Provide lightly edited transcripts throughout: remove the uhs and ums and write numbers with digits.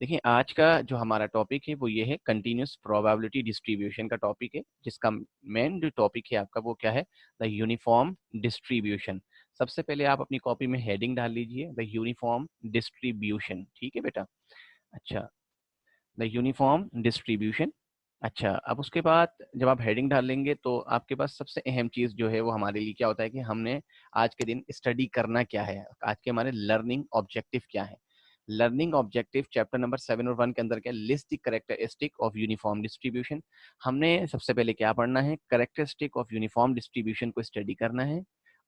देखिए, आज का जो हमारा टॉपिक है वो ये है, कंटीन्यूअस प्रोबेबिलिटी डिस्ट्रीब्यूशन का टॉपिक है, जिसका मेन जो टॉपिक है आपका वो क्या है, द यूनिफॉर्म डिस्ट्रीब्यूशन। सबसे पहले आप अपनी कॉपी में हेडिंग डाल लीजिए, द यूनिफॉर्म डिस्ट्रीब्यूशन। ठीक है बेटा। अच्छा, द यूनिफॉर्म डिस्ट्रीब्यूशन। अच्छा, अब उसके बाद जब आप हेडिंग डालेंगे तो आपके पास सबसे अहम चीज़ जो है वो हमारे लिए क्या होता है कि हमने आज के दिन स्टडी करना क्या है, आज के हमारे लर्निंग ऑब्जेक्टिव क्या है। लर्निंग ऑब्जेक्टिव चैप्टर नंबर 7 और 1 के अंदर क्या, list the characteristic of uniform distribution. हमने सबसे पहले क्या पढ़ना है, करेक्टरिस्टिक ऑफ यूनिफॉर्म डिस्ट्रीब्यूशन को स्टडी करना है।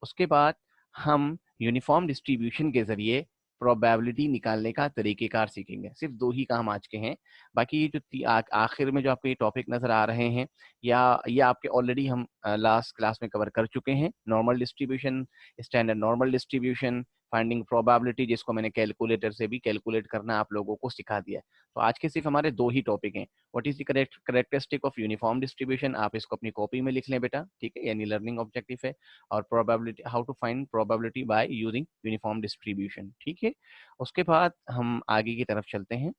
उसके बाद हम यूनिफॉर्म डिस्ट्रीब्यूशन के जरिए प्रोबेबिलिटी निकालने का तरीकेकार सीखेंगे। सिर्फ दो ही काम आज के हैं। बाकी ये जो आखिर में जो आपको ये टॉपिक नजर आ रहे हैं, या ये आपके ऑलरेडी हम लास्ट क्लास में कवर कर चुके हैं। Normal distribution, standard normal distribution, finding probability, जिसको मैंने कैलकुलेटर से भी कैलकुलेट करना आप लोगों को सिखा दिया है। तो आज के सिर्फ हमारे दो ही टॉपिक हैं। What is the characteristic of uniform distribution, आप इसको अपनी कॉपी में लिख लें बेटा, ठीक है, यानी लर्निंग ऑब्जेक्टिव है। और probability, how to find probability by using uniform distribution, ठीक है। उसके बाद हम आगे की तरफ चलते हैं।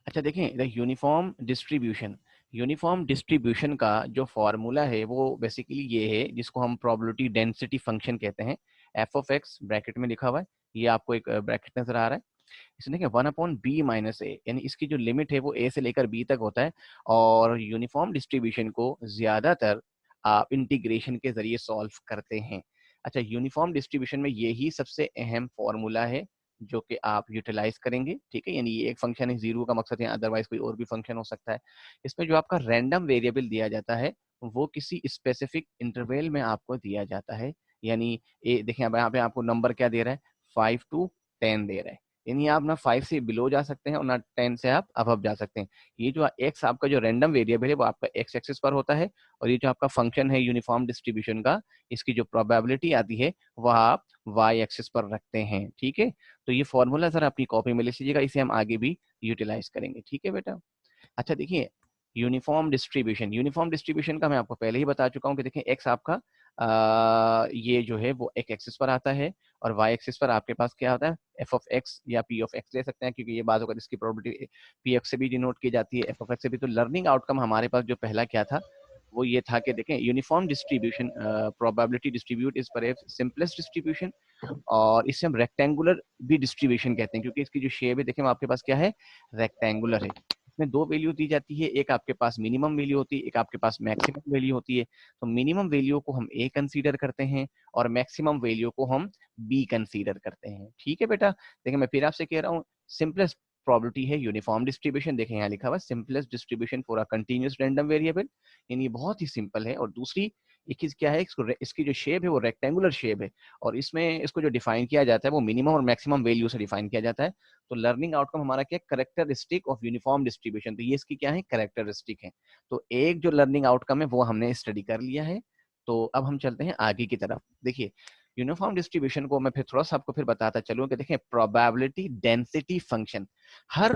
अच्छा देखें, द यूनिफॉर्म डिस्ट्रीब्यूशन का जो फॉर्मूला है वो बेसिकली ये है, जिसको हम प्रोबेबिलिटी डेंसिटी फंक्शन कहते हैं। एफ ऑफ एक्स ब्रैकेट में लिखा हुआ है, ये आपको एक ब्रैकेट नजर आ रहा है। इसमें देखिए 1/b-a, यानी इसकी जो लिमिट है वो a से लेकर b तक होता है। और यूनिफॉर्म डिस्ट्रीब्यूशन को ज्यादातर आप इंटीग्रेशन के जरिए सॉल्व करते हैं। अच्छा, यूनिफॉर्म डिस्ट्रीब्यूशन में यही सबसे अहम फॉर्मूला है जो कि आप यूटिलाइज करेंगे, ठीक है। यानी ये एक फंक्शन है, जीरो का मकसद है, अदरवाइज कोई और भी फंक्शन हो सकता है। इसमें जो आपका रैंडम वेरिएबल दिया जाता है वो किसी स्पेसिफिक इंटरवल में आपको दिया जाता है। यानी देखिए अब यहाँ पे आपको नंबर क्या दे रहा है, 5 to 10 दे रहा है। यानी आप ना 5 से बिलो जा सकते हैं और ना 10 से आप अबव जा सकते हैं। ये जो एक्स आपका जो रैंडम वेरिएबल है वो आपका एक्स एक्सिस पर होता है, और ये जो आपका फंक्शन है यूनिफॉर्म डिस्ट्रीब्यूशन का, इसकी जो प्रोबेबिलिटी आती है वह आप वाई एक्सिस पर रखते हैं, ठीक है। तो ये फॉर्मूला जरा अपनी कॉपी में लिख लीजिएगा, इसे हम आगे भी यूटिलाइज करेंगे, ठीक है बेटा। अच्छा देखिए, यूनिफॉर्म डिस्ट्रीब्यूशन का मैं आपको पहले ही बता चुका हूँ कि देखिए एक्स आपका ये जो है वो एक एक्सिस पर आता है, और वाई एक्सिस पर आपके पास क्या होता है, एफ ऑफ एक्स या पी ऑफ एक्स ले सकते हैं, क्योंकि ये बात होगा इसकी प्रोबेबिलिटी पी एक्स से भी डिनोट की जाती है, एफ ऑफ एक्स से भी। तो लर्निंग आउटकम हमारे पास जो पहला क्या था वो ये था कि देखें, uniform distribution probability distribute is पर सिंपलेस्ट डिस्ट्रीब्यूशन। और इससे हम रेक्टेंगुलर भी डिस्ट्रीब्यूशन कहते हैं, क्योंकि इसकी जो शेप है देखें आपके पास क्या है, रेक्टेंगुलर है। इसमें दो वैल्यू दी जाती है, एक आपके पास मिनिमम वैल्यू होती है, एक आपके पास मैक्सिमम वैल्यू होती है। तो मिनिमम वैल्यू को हम ए कंसीडर करते हैं और मैक्सिमम वैल्यू को हम बी कंसीडर करते हैं, ठीक है बेटा। देखिए मैं फिर आपसे कह रहा हूँ, सिंपलेस्ट प्रोबेबिलिटी है यूनिफॉर्म डिस्ट्रीब्यूशन। देखें यहाँ लिखा हुआ है, simplest distribution for a continuous random variable, यानी बहुत ही सिंपल है। और दूसरी एक चीज क्या है, इसकी जो शेप है वो रेक्टेंगुलर शेप है, और इसमें इसको जो डिफाइन किया जाता है वो मिनिमम और मैक्सिमम वैल्यू से डिफाइन किया जाता है। तो लर्निंग आउटकम हमारा क्या, करेक्टरिस्टिक ऑफ यूनिफॉर्म डिस्ट्रीब्यूशन, तो ये इसकी क्या है, करेक्टरिस्टिक है। तो एक जो लर्निंग आउटकम है वो हमने स्टडी कर लिया है। तो अब हम चलते हैं आगे की तरफ। देखिए, यूनिफॉर्म डिस्ट्रीब्यूशन को मैं फिर थोड़ा सा आपको फिर बताता चलूँ कि देखें, प्रोबेबिलिटी डेंसिटी फंक्शन, हर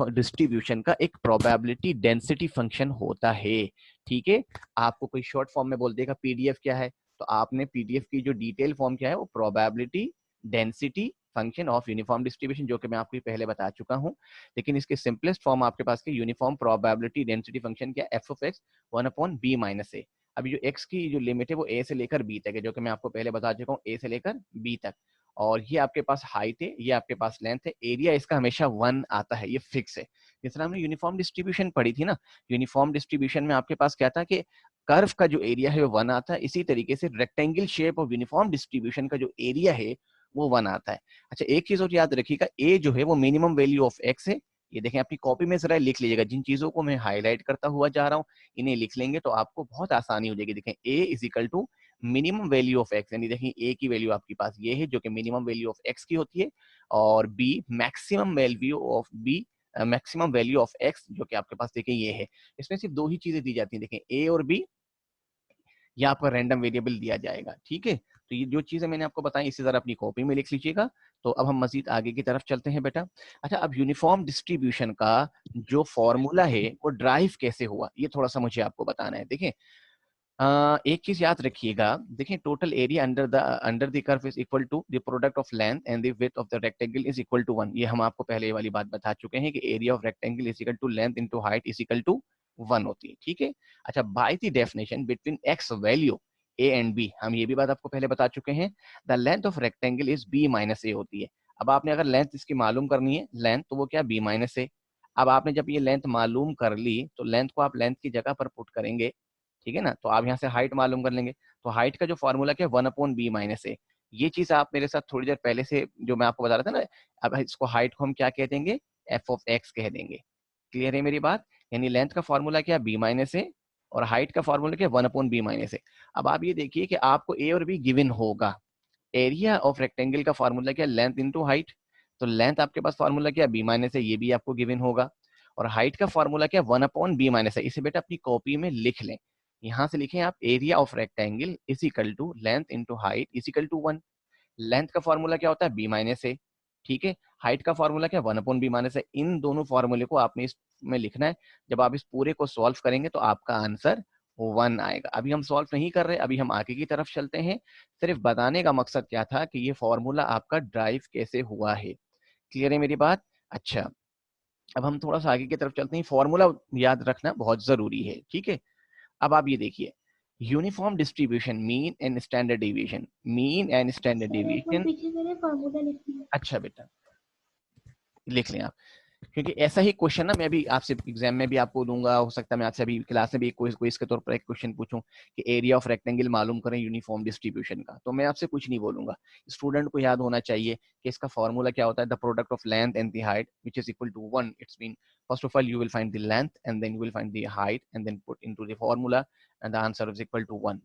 डिस्ट्रीब्यूशन का एक प्रोबेबिलिटी डेंसिटी फंक्शन होता है, ठीक है। आपको कोई शॉर्ट फॉर्म में बोल देगा पीडीएफ क्या है, तो आपने पीडीएफ की जो डिटेल फॉर्म क्या है वो probability density function of uniform distribution, जो कि मैं आपको पहले बता चुका हूं। लेकिन इसके सिंपलेस्ट फॉर्म आपके पास के यूनिफॉर्म प्रोबेबिलिटी डेंसिटी फंक्शन क्या, एफ ऑफ एक्स 1/b-a। अभी जो एक्स की जो लिमिट है वो ए से लेकर बी तक है, जो कि मैं आपको पहले बता चुका हूँ, ए से लेकर बी तक। और ये आपके पास हाइट है, ये आपके पास लेंथ है, एरिया इसका हमेशा 1 आता है, ये फिक्स है। जिस तरह हमने यूनिफॉर्म डिस्ट्रीब्यूशन पढ़ी थी ना, यूनिफॉर्म डिस्ट्रीब्यूशन में आपके पास क्या था कि कर्व का जो एरिया है वो 1 आता है। इसी तरीके से rectangle shape of uniform distribution का जो एरिया है वो 1 आता है। अच्छा, एक चीज और याद रखिएगा, ए जो है वो मिनिमम वैल्यू ऑफ एक्स है। ये देखें अपनी कॉपी में जरा लिख लीजिएगा, जिन चीजों को मैं हाईलाइट करता हुआ जा रहा हूँ इन्हें लिख लेंगे तो आपको बहुत आसानी हो जाएगी। देखें, A is equal to minimum value of X, यानी देखें ए की वैल्यू आपके पास ये है जो कि मिनिमम वैल्यू ऑफ एक्स की होती है, और b maximum value of b, maximum value of x जो कि आपके पास देखें ये है। इसमें सिर्फ दो ही चीजें दी जाती हैं, देखें ए और बी, या आपको रैंडम वेरिएबल दिया जाएगा, ठीक है। तो ये जो चीजें मैंने आपको बताई इसे जरा अपनी कॉपी में लिख लीजिएगा। तो अब हम मजीद आगे की तरफ चलते हैं बेटा। अच्छा, अब यूनिफॉर्म डिस्ट्रीब्यूशन का जो फॉर्मूला है वो ड्राइव कैसे हुआ, ये थोड़ा सा मुझे आपको बताना है। देखिए, एक चीज याद रखिएगा, देखिए total area under the curve is equal to the product of length and the width of the rectangle is equal to 1। ये हम आपको पहले ये वाली बात बता चुके हैं कि area of rectangle is equal to length into height is equal to 1 होती है, ठीक है। अच्छा, by the definition between X value A and B, हम ये भी बात आपको पहले बता चुके हैं, the length of rectangle is B minus A होती है। अब आपने अगर लेंथ इसकी मालूम करनी है लेंथ, तो वो क्या बी माइनस ए। अब आपने जब ये लेंथ मालूम कर ली तो लेंथ को आप लेंथ की जगह पर पुट करेंगे, ठीक है ना। तो आप यहाँ से हाइट मालूम कर लेंगे, तो हाइट का जो फॉर्मूला क्या है 1/b-a। ये चीज आप मेरे साथ थोड़ी देर पहले से जो मैं आपको बता रहा था ना, अब इसको हाइट को हम क्या कह देंगे, एफ ऑफ एक्स कह देंगे। क्लियर है मेरी बात? यानी लेंथ का फॉर्मूला क्या b-a और हाइट का फॉर्मूला क्या 1/b-a। अब आप ये देखिए कि आपको ए और बी गिवन होगा। एरिया ऑफ रेक्टेंगल का फॉर्मूला क्या, लेंथ इंटू हाइट। तो लेंथ आपके पास फॉर्मूला क्या b-a, ये भी आपको गिवन होगा। और हाइट का फॉर्मूला क्या 1/b-a। इसे बेटा अपनी कॉपी में लिख लें, यहां से लिखें आप area of rectangle is equal to length into height is equal to 1। Length का फॉर्मूला क्या होता है b-a, ठीक है। हाइट का फॉर्मूला क्या 1/b-a। इन दोनों फॉर्मूले को आपने इसमें लिखना है। जब आप इस पूरे को सॉल्व करेंगे तो आपका आंसर 1 आएगा। अभी हम सॉल्व नहीं कर रहे, अभी हम आगे की तरफ चलते हैं। सिर्फ बताने का मकसद क्या था कि ये फॉर्मूला आपका ड्राइव कैसे हुआ है। क्लियर है मेरी बात? अच्छा, अब हम थोड़ा सा आगे की तरफ चलते हैं। फॉर्मूला याद रखना बहुत जरूरी है, ठीक है। अब आप ये देखिए, uniform distribution mean and standard deviation, mean and standard sir एक मिनट डेविएशन। पीछे मेरे फार्मूला लिखती हूँ। अच्छा बेटा, लिख लें आप, क्योंकि ऐसा ही क्वेश्चन ना मैं भी आपसे एग्जाम में भी आपको दूंगा, हो सकता है मैं आपसे अभी क्लास में भी एक क्विज के तौर पर एक क्वेश्चन पूछूं कि एरिया ऑफ रेक्टेंगल मालूम करें यूनिफॉर्म डिस्ट्रीब्यूशन का, तो मैं आपसे कुछ नहीं बोलूंगा। स्टूडेंट को याद होना चाहिए कि इसका फॉर्मूला क्या होता है, the product of length and the height which is equal to 1। It's mean first of all you will find the length and then you will find the height and then put into the formula and the answer is equal to 1।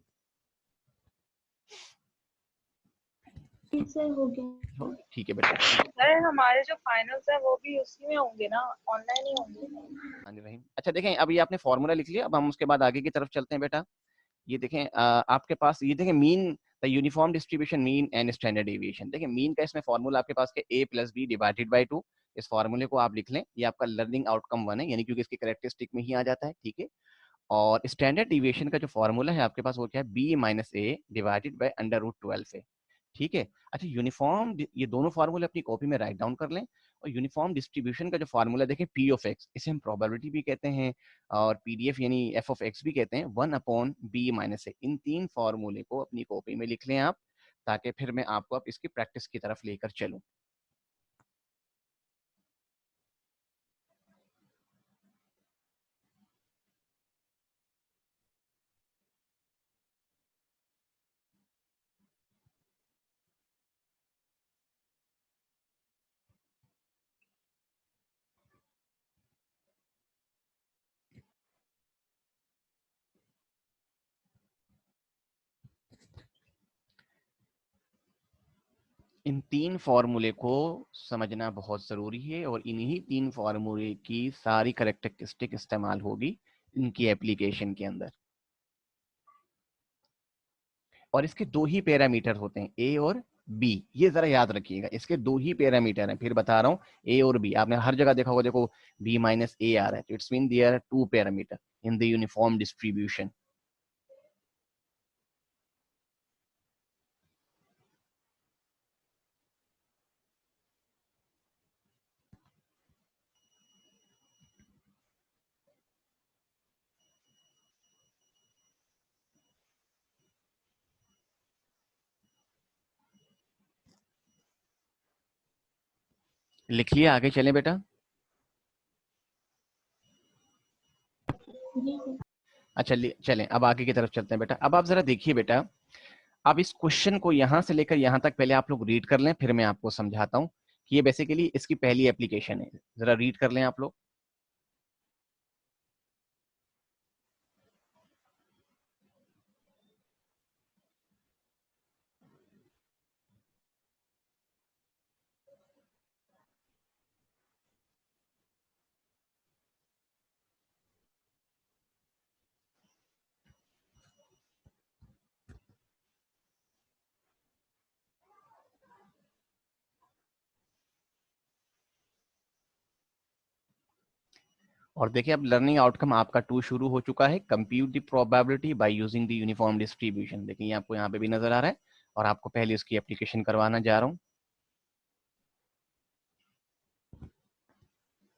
Sir हो गया। ठीक है बेटा। Sir हमारे जो finals है वो भी उसी में होंगे ना, ऑनलाइन ही होंगे? हाँ जी रहीम, अच्छा देखें, अभी आपने फॉर्मूला लिख लिया, अब हम उसके बाद आगे की तरफ चलते हैं बेटा। ये देखें आपके पास ये देखें mean, the uniform distribution mean and standard deviation. देखिए मीन का इसमें फॉर्मूला आपके पास के a+b/2। इस फॉर्मूले को आप लिख लें, ये आपका लर्निंग आउटकम 1 है, यानी क्योंकि इसके करेक्टरिस्टिक में ही आ जाता है, ठीक है। और स्टैंडर्ड डिविएशन का जो फॉर्मूला है आपके पास वो क्या है, b-a/√12 है, ठीक है। अच्छा, यूनिफॉर्म, ये दोनों फार्मूले अपनी कॉपी में राइट डाउन कर लें। और यूनिफॉर्म डिस्ट्रीब्यूशन का जो फार्मूला देखें पी ऑफ एक्स, इसे हम प्रोबेबिलिटी भी कहते हैं और पीडीएफ यानी एफ ऑफ एक्स भी कहते हैं, 1/b-a। इन तीन फार्मूले को अपनी कॉपी में लिख लें आप, ताकि फिर मैं आपको अब इसकी प्रैक्टिस की तरफ लेकर चलूं। इन तीन फार्मूले को समझना बहुत जरूरी है और इन्हीं तीन फार्मूले की सारी करेक्टरिस्टिक इस्तेमाल होगी इनकी एप्लीकेशन के अंदर। और इसके दो ही पैरामीटर होते हैं, ए और बी, ये जरा याद रखिएगा, इसके दो ही पैरामीटर हैं। फिर बता रहा हूं, ए और बी आपने हर जगह देखा होगा, देखो b-a आ रहा है, तो it's mean there are two parameter in the uniform distribution. लिख लिया, आगे चलें बेटा। जी सर। अच्छा चलें, अब आगे की तरफ चलते हैं बेटा। अब आप जरा देखिए बेटा, अब इस क्वेश्चन को यहां से लेकर यहां तक पहले आप लोग रीड कर लें, फिर मैं आपको समझाता हूं कि ये बेसिकली इसकी पहली एप्लीकेशन है। जरा रीड कर लें आप लोग। और देखिए अब लर्निंग आउटकम आपका 2 शुरू हो चुका है। Compute the probability by using the uniform distribution. देखिए आपको यहाँ पे भी नजर आ रहा है और आपको पहले इसकी एप्लीकेशन करवाना जा रहा हूँ।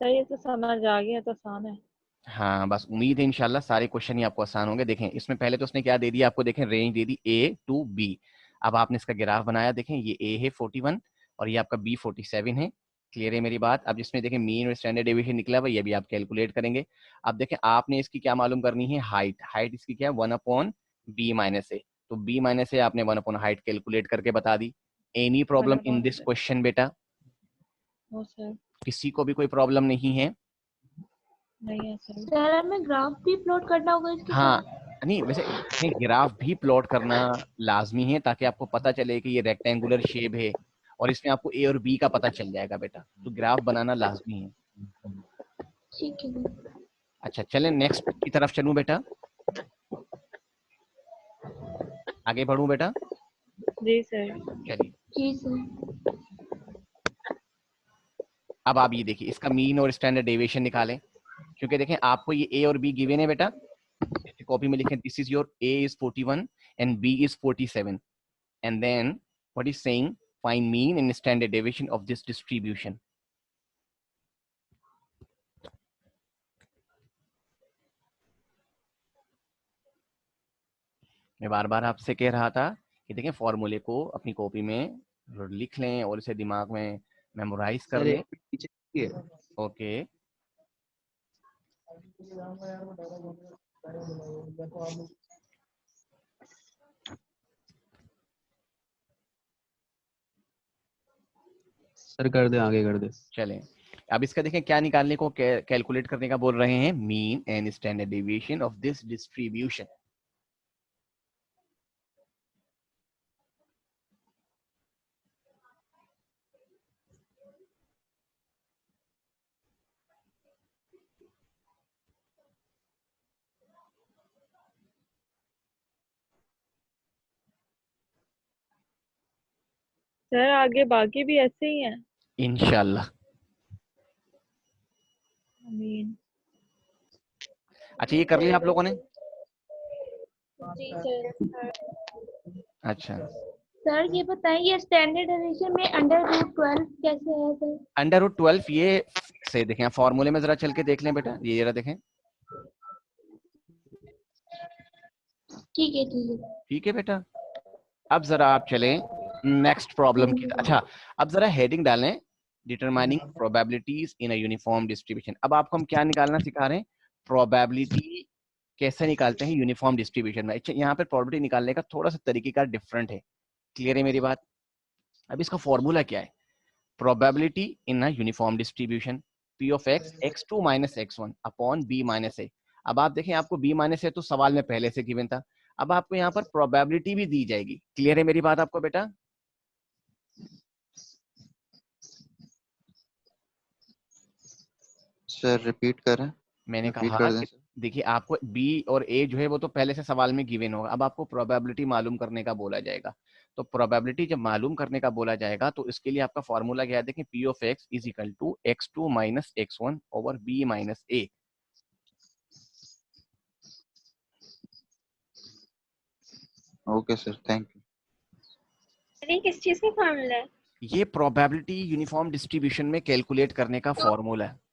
सर ये तो समझ आ गया, तो आसान है। हाँ बस उम्मीद है इंशाल्लाह सारे क्वेश्चन ही आपको आसान होंगे। देखें इसमें पहले तो उसने क्या दे दिया आपको, देखें range they the A to B। अब आपने इसका ग्राफ बनाया, देखें ये A है 41 और ये आपका B 47 है। क्लियर है मेरी बात? अब जिसमें देखें मीन और स्टैंडर्ड डेविएशन निकला हुआ, ये भी आप कैलकुलेट करेंगे। अब देखें आपने इसकी क्या मालूम करनी है, हाइट। हाइट इसकी क्या है 1/B-A। तो B-A आपने 1 हाइट कैलकुलेट करके बता दी। Any problem in this question बेटा? No sir. किसी को भी कोई प्रॉब्लम नहीं है? नहीं है सर। सर हमें ग्राफ भी प्लॉट करना होगा इसके हाँ साथ। नहीं वैसे देखें ग्राफ भी प्लॉट करना लाजमी है ताकि आपको पता चले कि ये रेक्टेंगुलर शेप है और इसमें आपको ए और बी का पता चल जाएगा बेटा। तो ग्राफ बनाना लाजमी है। ठीक है सर। अच्छा चलें नेक्स्ट की तरफ चलूं बेटा, आगे बढ़ूं बेटा? जी सर। चलिए जी सर। अब आप ये देखिए इसका मीन और स्टैंडर्ड डेविएशन निकालें, क्योंकि देखें आपको ये ए और बी गिवन है बेटा। कॉपी में लिखें this is your A is 41 and B is 47 and then what is saying find mean and standard deviation of this distribution। मैं बार बार आपसे कह रहा था कि देखें फॉर्मूले को अपनी कॉपी में लिख लें और इसे दिमाग में मेमोराइज कर सर लें। एक पीछे देखिए। ओके सर कर दे, आगे कर दे। चलें अब इसका देखें क्या निकालने को कैलकुलेट करने का बोल रहे हैं, mean and standard deviation of this distribution. Sir आगे बाकी भी ऐसे ही हैं। इंशाल्लाह। आमीन। अच्छा ये कर लिया आप लोगों ने? जी सर। अच्छा सर ये बताएं ये स्टैंडर्ड डेविएशन में √12 कैसे है सर? √12 ये से देखें फॉर्मूले में जरा चल के देख लें बेटा, ये जरा देखें। ठीक है ठीक है। ठीक है बेटा। अब जरा आप चलें नेक्स्ट प्रॉब्लम की। अच्छा अब जरा हेडिंग डालें determining probabilities in a uniform distribution. अब आपको हम क्या निकालना सिखा रहे हैं, प्रोबेबिलिटी कैसे निकालते हैं यूनिफॉर्म डिस्ट्रीब्यूशन में। अच्छा यहाँ पे प्रोबेबिलिटी निकालने का थोड़ा सा तरीकेकार डिफरेंट है। क्लियर है मेरी बात? अब इसका फॉर्मूला क्या है, probability in a uniform distribution P of x x2 minus x1 upon B minus a। अब आप देखें आपको B minus a तो सवाल में पहले से गिवन था। अब आपको यहाँ पर प्रोबेबिलिटी भी दी जाएगी। क्लियर है मेरी बात आपको बेटा? सर रिपीट करें, मैंने रिपीट कहा कर दें कि सर। देखिए आपको B और A जो है वो तो पहले से सवाल में गिवन होगा। अब आपको प्रोबेबिलिटी मालूम करने का बोला जाएगा। तो प्रोबेबिलिटी जब मालूम करने का बोला जाएगा तो इसके लिए आपका फॉर्मूला क्या है, देखें P of x is equal to x2 minus x1 over B minus a। Okay sir, thank you. ये किस चीज का फॉर्मूला है? ये प्रोबेबिलिटी यूनिफॉर्म डिस्ट्रीब्यूशन में कैलकुलेट करने का फॉर्मूला है।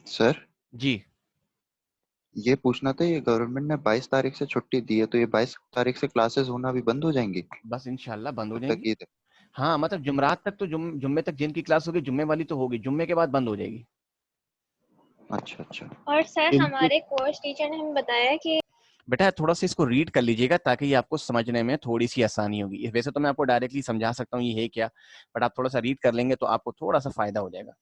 सर जी ये पूछना था, ये गवर्नमेंट ने 22 तारीख से छुट्टी दी है, तो ये 22 तारीख से क्लासेस होना भी बंद हो जाएंगी? बस इंशाल्लाह बंद हो तब तक जाएंगी। ईद है। हाँ मतलब जुमरात तक तो जुम्मे तक जिनकी क्लास होगी जुम्मे वाली तो होगी, जुम्मे के बाद बंद हो जाएगी। अच्छा अच्छा। और सर इनकी हमारे कोर्स टीचर ने हमें बताया कि बेटा थोड़ा सा इसको रीड कर लीजिएगा ताकि ये आपको समझने में थोड़ी सी आसानी होगी। वैसे तो मैं आपको डायरेक्टली समझा सकता हूँ ये है क्या, बट आप थोड़ा सा रीड कर लेंगे तो आपको थोड़ा सा फायदा हो जाएगा।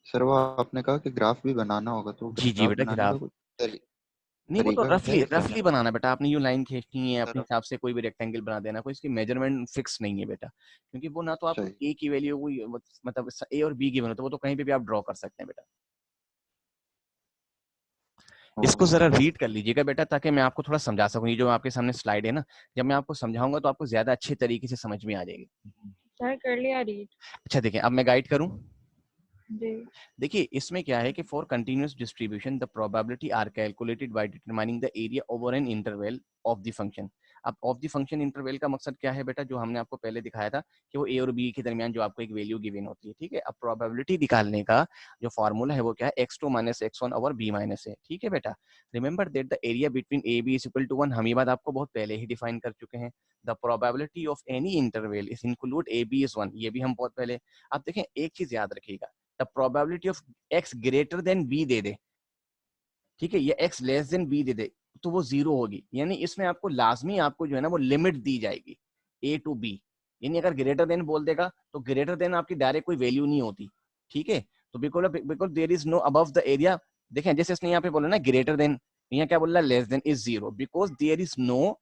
सर वो आपने कहा कि ग्राफ भी बनाना होगा, तो जी जी ग्राफ बेटा बनाने का ग्राफ, कुछ तरी- नहीं, वो तो तरीका है रफली इसका? रफली बनाना बेटा, आपने यूं लाइन खींचनी है अपने सर हिसाब से, कोई भी रेक्टेंगल बना देना, कोई इसकी मेजरमेंट फिक्स नहीं है बेटा, क्योंकि वो ना तो आपको सही। ए की वैल्यू मतलब ए और बी गिवन हो तो वो तो कहीं पे भी आप ड्रॉ कर सकते हैं बेटा। इसको जरा ओके। रीड कर लीजिएगा बेटा, ताकि मैं आपको थोड़ा समझा सकूं। ये जो आपके सामने स्लाइड है ना, जब मैं आपको समझाऊंगा तो आपको ज्यादा अच्छे तरीके से समझ में आ जाएगी। सर कर लिया रीड। अच्छा देखिए, अब मैं गाइड करूं। जी। देखिए इसमें क्या है कि for continuous distribution the probability are calculated by determining the area over an interval of the function. अब ऑफ द फंक्शन इंटरवल का मकसद क्या है बेटा, जो हमने आपको पहले दिखाया था कि वो ए और बी के दरमियान जो आपको एक वैल्यू गिवन होती है, ठीक है। अब प्रोबेबिलिटी निकालने का जो फॉर्मूला है वो क्या है, x2 minus x1 over b minus A, ठीक है बेटा। Remember that the area between A B is equal to 1, हम ये बात आपको बहुत पहले ही डिफाइन कर चुके हैं। The probability of any interval is include A B is 1, ये भी हम बहुत पहले। अब देखें एक चीज याद रखिएगा, the probability of x greater than b दे दे, ठीक है, या x लेस देन b दे दे, तो वो जीरो होगी। यानी इसमें आपको लाजमी आपको जो है ना वो लिमिट दी जाएगी a टू b। यानी अगर ग्रेटर देन बोल देगा तो ग्रेटर देन आपकी डायरेक्ट कोई वैल्यू नहीं होती, ठीक है। तो because there is no above the area, देखें जैसे इसने यहाँ पे बोला ना ग्रेटर देन, यहाँ क्या बोल रहा है, less than is zero, because there is no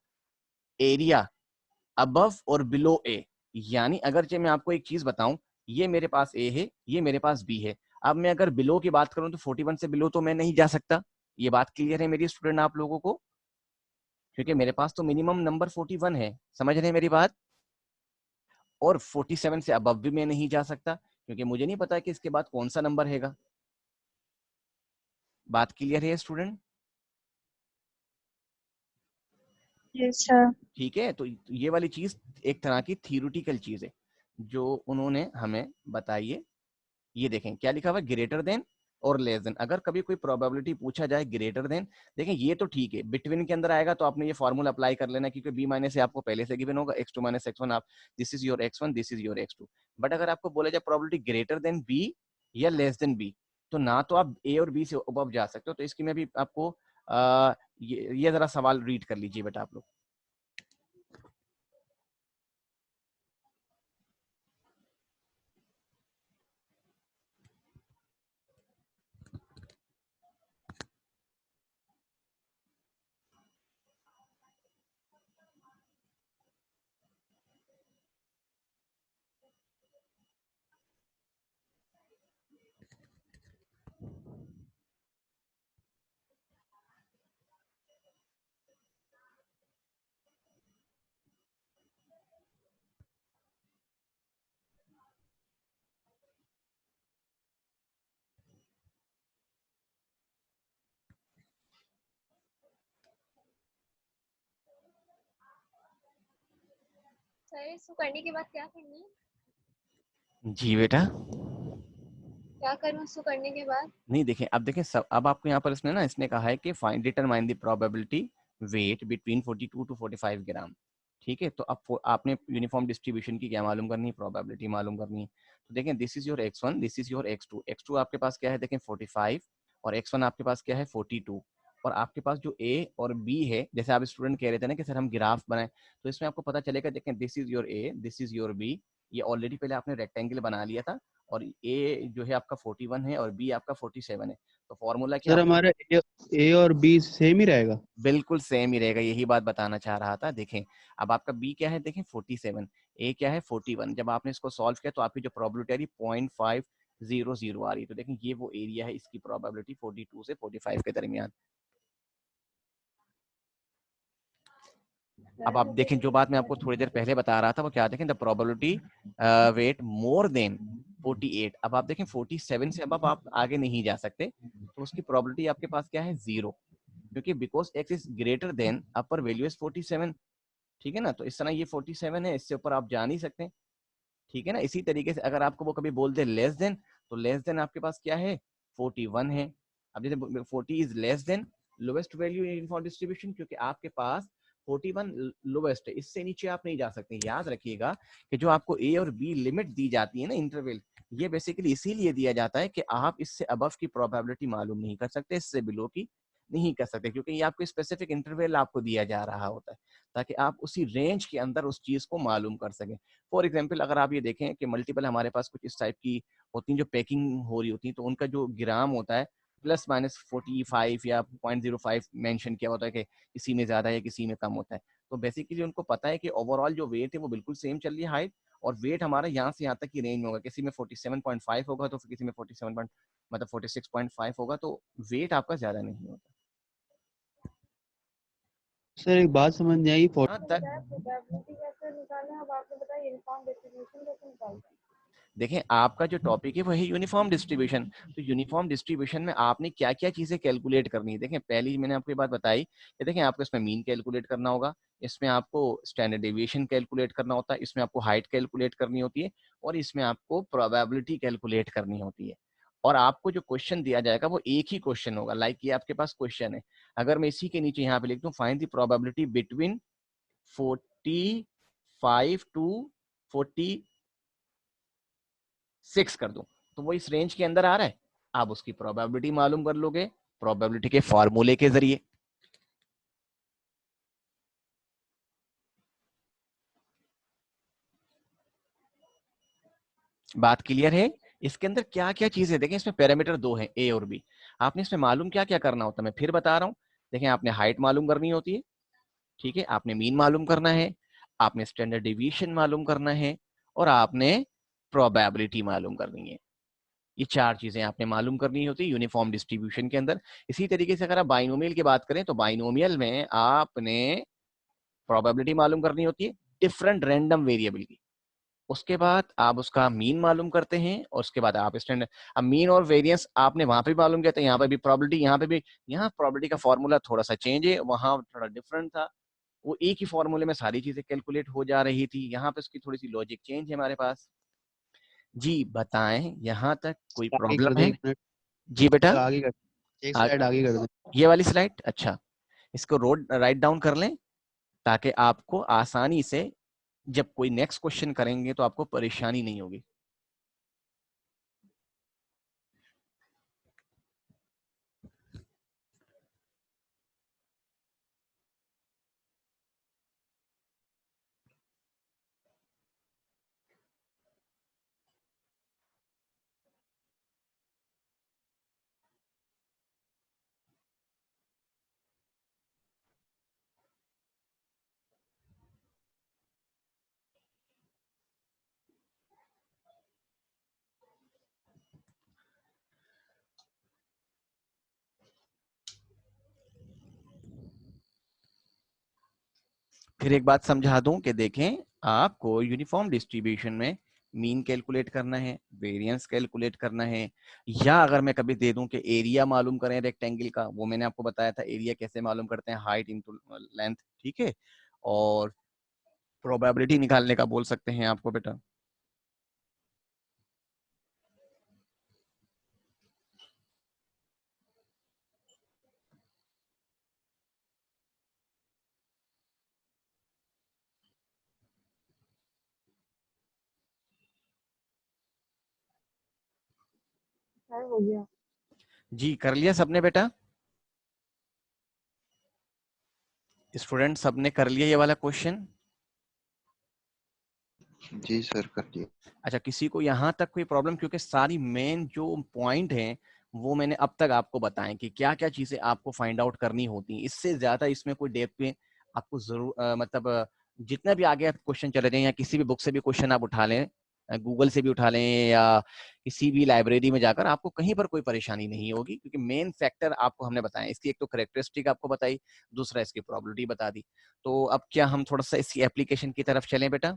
area above और बिलो ए। यानी अगर मैं आपको एक चीज बताऊं, ये मेरे पास ए है, ये मेरे पास बी है। अब मैं अगर बिलो की बात करूं तो 41 से बिलो तो मैं नहीं जा सकता। ये बात क्लियर है मेरी स्टूडेंट आप लोगों को, क्योंकि मेरे पास तो मिनिमम नंबर 41 है, समझ रहे हैं मेरी बात। और 47 से अबव भी मैं नहीं जा सकता, क्योंकि मुझे नहीं पता कि इसके बाद कौन सा नंबर हैगा। बात क्लियर है स्टूडेंट? Yes sir. ठीक है, तो ये वाली चीज एक तरह की थियोरिटिकल चीज है जो उन्होंने हमें बताई है। ये देखें क्या लिखा हुआ है, ग्रेटर देन और लेस देन। अगर कभी कोई प्रोबेबिलिटी पूछा जाए ग्रेटर देन, देखें ये तो ठीक है, बिटवीन के अंदर आएगा तो आपने ये फॉर्मूला अप्लाई कर लेना, क्योंकि बी माइनस से आपको पहले से गिवन होगा, x2 माइनस x1, आप this is your x1, this is your x2। But अगर आपको बोला जाए प्रोबेबिलिटी ग्रेटर देन बी या लेस देन बी, तो ना तो आप ए और बी से अबव जा सकते हो। तो इसकी मैं भी आपको ये जरा सवाल रीड कर लीजिए बेटा आप लोग। सर इसको करने के बाद क्या करना है? जी बेटा, क्या करूँ इसको करने के बाद? नहीं देखें, अब देखें सब, अब आपको यहाँ पर इसने कहा है कि find determine the probability weight between 42 to 45 gram, ठीक है। तो अब आपने यूनिफॉर्म डिस्ट्रीब्यूशन की क्या मालूम करनी है, प्रोबेबिलिटी मालूम करनी है। तो देखें this is your x1, this is your x2। x2 आपके पास क्या है देखें 45, और x1 आपके पास क्या है 42। और आपके पास जो a और b है, जैसे आप स्टूडेंट कह रहे थे ना कि सर हम ग्राफ बनाएं, तो इसमें आपको पता चलेगा, देखें this is your a, this is your b। ये ऑलरेडी पहले आपने रेक्टेंगल बना लिया था, और ए जो है आपका 41 है और बी आपका 47 है। तो फॉर्मूला क्या सर आपको, हमारा ए और बी सेम ही रहेगा? बिल्कुल सेम ही रहेगा, यही बात बताना चाह रहा था। देखें अब आपका बी क्या है देखें 47, ए क्या है 41। जब आपने इसको सॉल्व किया तो आपकी जो प्रोबेबिलिटी आ रही 0.500 आ रही है। तो देखें ये वो एरिया है, इसकी प्रोबेबिलिटी 42 से 45 के दरमियान। अब आप देखें जो बात मैं आपको थोड़ी देर पहले बता रहा था वो क्या, देखें the probability weight more than 48। अब आप देखें 47 से अब आप आगे नहीं जा सकते, तो उसकी प्रोबेबिलिटी आपके पास क्या है, जीरो, क्योंकि because x is greater than upper value is 47, ठीक है ना। तो इस तरह ये 47 है, इससे ऊपर आप जा नहीं सकते, ठीक है ना। इसी तरीके से अगर आपको वो कभी बोल दे लेस देन, तो लेस देन आपके पास क्या है 41 है। अब जैसे 40 is less than lowest value in for distribution, क्योंकि आपके पास 41 लोवेस्ट है, इससे नीचे आप नहीं जा सकते। याद रखिएगा कि जो आपको ए और बी लिमिट दी जाती है ना इंटरवल, ये बेसिकली इसीलिए दिया जाता है कि आप इससे अबव की प्रोबेबिलिटी मालूम नहीं कर सकते, इससे बिलो की नहीं कर सकते, क्योंकि ये आपको स्पेसिफिक इंटरवल आपको दिया जा रहा होता है, ताकि आप उसी रेंज के अंदर उस चीज को मालूम कर सकें। फॉर एग्जाम्पल अगर आप ये देखें कि मल्टीपल हमारे पास कुछ इस टाइप की होती हैं जो पैकिंग हो रही होती है, तो उनका जो ग्राम होता है प्लस माइनस 45 या 0.05 मेंशन किया होता है कि किसी में ज्यादा है किसी में कम होता है। तो बेसिकली उनको पता है कि ओवरऑल जो वेट है वो बिल्कुल सेम चल रही है हाइट, और वेट हमारा यहाँ से यहाँ तक की रेंज में होगा। किसी में 47.5 होगा तो किसी में 46.5 होगा, तो वेट आपका ज्यादा नहीं होगा। सर एक बात समझ नहीं आई, हाँ, प्रोबेबिलिटी कैसे निकालें? अब आपने बताया यूनिफॉर्म डिस्ट्रीब्यूशन कैसे निकालते हैं? देखें आपका जो टॉपिक है वही यूनिफॉर्म डिस्ट्रीब्यूशन। तो यूनिफॉर्म डिस्ट्रीब्यूशन में आपने क्या क्या चीजें कैलकुलेट करनी है। देखें पहली मैंने आपको ये बात बताई कि देखें आपको इसमें मीन कैलकुलेट करना होगा, इसमें आपको स्टैंडर्ड डेविएशन कैलकुलेट करना होता है, इसमें आपको हाइट कैलकुलेट करनी होती है, और इसमें आपको प्रोबेबिलिटी कैलकुलेट करनी होती है। और आपको जो क्वेश्चन दिया जाएगा वो एक ही क्वेश्चन होगा। लाइक ये आपके पास क्वेश्चन है, अगर मैं इसी के नीचे यहाँ पे लिख दूं find the probability between 45 to 46 कर दूं, तो वो इस रेंज के अंदर आ रहा है, आप उसकी प्रोबेबिलिटी मालूम कर लोगे प्रोबेबिलिटी के फॉर्मूले के जरिए। बात क्लियर है? इसके अंदर क्या क्या चीजें देखें, इसमें पैरामीटर दो हैं ए और बी। आपने इसमें मालूम क्या क्या करना होता है मैं फिर बता रहा हूं। देखें आपने हाइट मालूम करनी होती है, ठीक है, आपने मीन मालूम करना है, आपने स्टैंडर्ड डेविएशन मालूम करना है, और आपने प्रोबेबिलिटी मालूम करनी है। ये चार चीजें आपने मालूम करनी होती है यूनिफॉर्म डिस्ट्रीब्यूशन के अंदर। इसी तरीके से अगर आप बाइनोमियल की बात करें तो बाइनोमियल में आपने प्रोबेबिलिटी मालूम करनी होती है डिफरेंट रैंडम वेरिएबल की। उसके बाद आप उसका मीन मालूम करते हैं, और उसके बाद आप स्टैंडर्ड, अब मीन और वेरिएंस आपने वहां पे भी मालूम किया था, यहाँ पे भी प्रोबेबिलिटी, यहाँ पे भी, यहाँ प्रोबेबिलिटी का फॉर्मूला थोड़ा सा चेंज है, वहां थोड़ा डिफरेंट था। वो एक ही फॉर्मूले में सारी चीजें कैलकुलेट हो जा रही थी, यहाँ पे उसकी थोड़ी सी लॉजिक चेंज है हमारे पास। जी बताएं, यहाँ तक कोई आगे कर प्रॉब्लम दे है? एक मिनट। जी बेटा। सर आगे कर, एक आ, स्लाइड आगे कर दे। ये वाली स्लाइड, अच्छा, इसको रोड राइट डाउन कर लें ताकि आपको आसानी से जब कोई नेक्स्ट क्वेश्चन करेंगे तो आपको परेशानी नहीं होगी। फिर एक बात समझा दूं कि देखें आपको यूनिफॉर्म डिस्ट्रीब्यूशन में मीन कैलकुलेट करना है, वेरिएंस कैलकुलेट करना है, या अगर मैं कभी दे दूं कि एरिया मालूम करें रेक्टेंगल का, वो मैंने आपको बताया था एरिया कैसे मालूम करते हैं, हाइट इनटू लेंथ, ठीक है, और प्रोबेबिलिटी निकालने का बोल सकते हैं आपको बेटा। सर हो गया। जी कर लिया सबने बेटा? स्टूडेंट सबने कर लिया ये वाला क्वेश्चन? जी सर कर दिया। अच्छा, किसी को यहाँ तक कोई प्रॉब्लम? क्योंकि सारी मेन जो पॉइंट हैं वो मैंने अब तक आपको बताएं कि क्या क्या चीजें आपको फाइंड आउट करनी होती हैं। इससे ज्यादा इसमें कोई डेप्थ में आपको जरूर मतलब जितना भी आगे क्वेश्चन चले जाएं, या किसी भी बुक से भी क्वेश्चन आप उठा लें, गूगल से भी उठा लें, या किसी भी लाइब्रेरी में जाकर, आपको कहीं पर कोई परेशानी नहीं होगी, क्योंकि मेन फैक्टर आपको हमने बताया। इसकी एक तो करेक्टरिस्टिक आपको बताई, दूसरा इसकी प्रोबेबिलिटी बता दी। तो अब क्या हम थोड़ा सा इसकी एप्लीकेशन की तरफ चलें बेटा?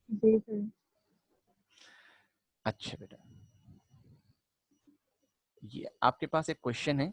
जी सर। अच्छा बेटा, ये आपके पास एक क्वेश्चन है,